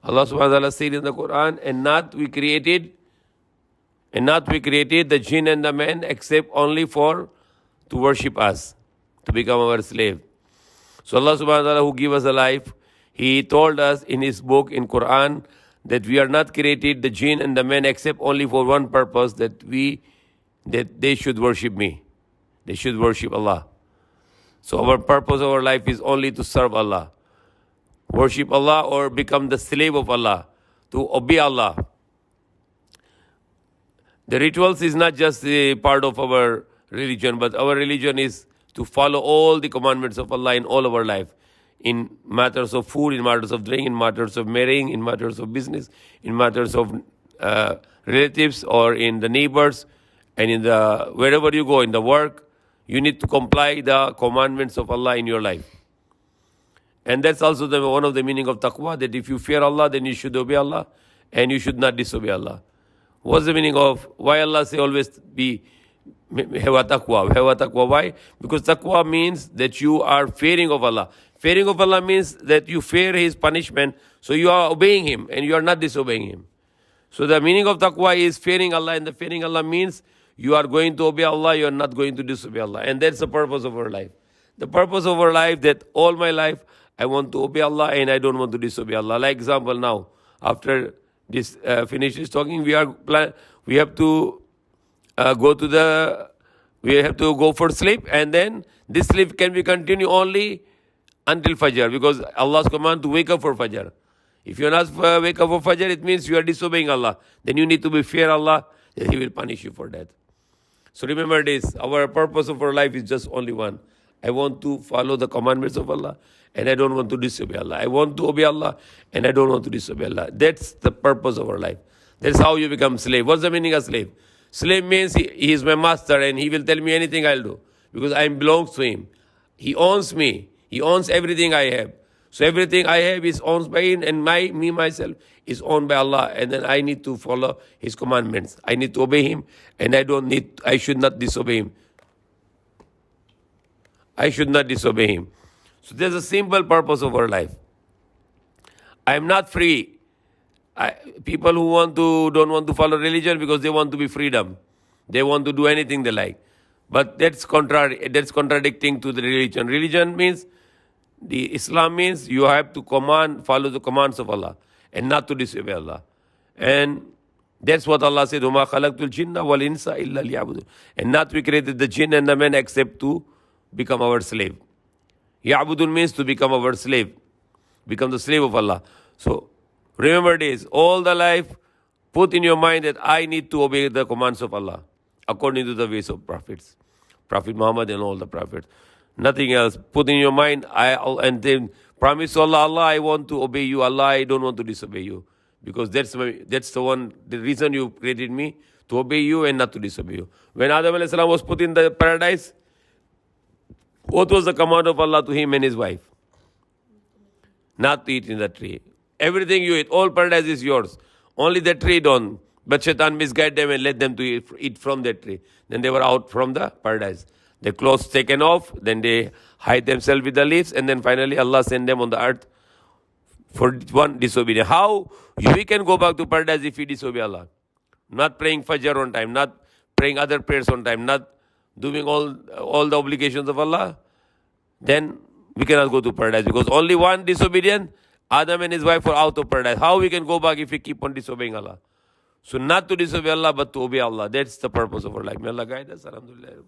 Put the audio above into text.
Allah subhanahu wa ta'ala said in the Quran, and not we created the jinn and the men except only for to worship us, to become our slave. So Allah subhanahu wa ta'ala who gave us a life, He told us in His book, in Quran, that we are not created the jinn and the men except only for one purpose, that they should worship me. They should worship Allah. So our purpose of our life is only to serve Allah. Worship Allah or become the slave of Allah, to obey Allah. The rituals is not just a part of our religion, but our religion is to follow all the commandments of Allah in all of our life. In matters of food, in matters of drink, in matters of marrying, in matters of business, in matters of relatives or in the neighbors, and in the wherever you go, in the work, you need to comply the commandments of Allah in your life. And that's also one of the meaning of taqwa, that if you fear Allah, then you should obey Allah and you should not disobey Allah. What's the meaning of why Allah say always have a taqwa? Have a taqwa. Why? Because taqwa means that you are fearing of Allah. Fearing of Allah means that you fear His punishment, so you are obeying Him and you are not disobeying Him. So the meaning of taqwa is fearing Allah, and the fearing Allah means you are going to obey Allah, you are not going to disobey Allah. And that's the purpose of our life. The purpose of our life, that all my life I want to obey Allah and I don't want to disobey Allah. Like example now, after this finish this talking, we have to go for sleep, and then this sleep can be continued only until Fajr, because Allah's command to wake up for Fajr. If you are not wake up for Fajr, it means you are disobeying Allah. Then you need to be fear Allah, that He will punish you for that. So remember this, our purpose of our life is just only one. I want to follow the commandments of Allah and I don't want to disobey Allah. I want to obey Allah and I don't want to disobey Allah. That's the purpose of our life. That's how you become slave. What's the meaning of slave? Slave means he is my master and he will tell me anything I'll do, because I belong to him. He owns me. He owns everything I have. So everything I have is owned by him, and myself is owned by Allah. And then I need to follow His commandments. I need to obey Him, and I should not disobey Him. I should not disobey Him. So there's a simple purpose of our life. I am not free. People who don't want to follow religion because they want to be freedom. They want to do anything they like. But that's contradicting to the religion. Religion means, Islam means you have to follow the commands of Allah and not to disobey Allah. And that's what Allah said, وَمَا خَلَقْتُ الْجِنَّ وَالْإِنسَ إِلَّا لِيَعْبُدُونَ. And not we created the jinn and the men except to become our slave. Ya'budun means to become our slave. Become the slave of Allah. So remember this, all the life, put in your mind that I need to obey the commands of Allah according to the ways of prophets. Prophet Muhammad and all the prophets. Nothing else. Put in your mind, and then promise Allah, Allah, I want to obey you. Allah, I don't want to disobey you. Because that's the reason you created me, to obey you and not to disobey you. When Adam alayhi salam was put in the paradise, what was the command of Allah to him and his wife? Not to eat in the tree. Everything you eat, all paradise is yours. Only the tree don't. But Shaitan misguided them and led them to eat from that tree. Then they were out from the paradise. Their clothes taken off, then they hide themselves with the leaves, and then finally Allah sent them on the earth for one disobedience. How we can go back to paradise if we disobey Allah? Not praying Fajr on time, not praying other prayers on time, not doing all the obligations of Allah, then we cannot go to paradise, because only one disobedient, Adam and his wife were out of paradise. How we can go back if we keep on disobeying Allah? So not to disobey Allah, but to obey Allah. That's the purpose of our life. May Allah guide us. Alhamdulillah.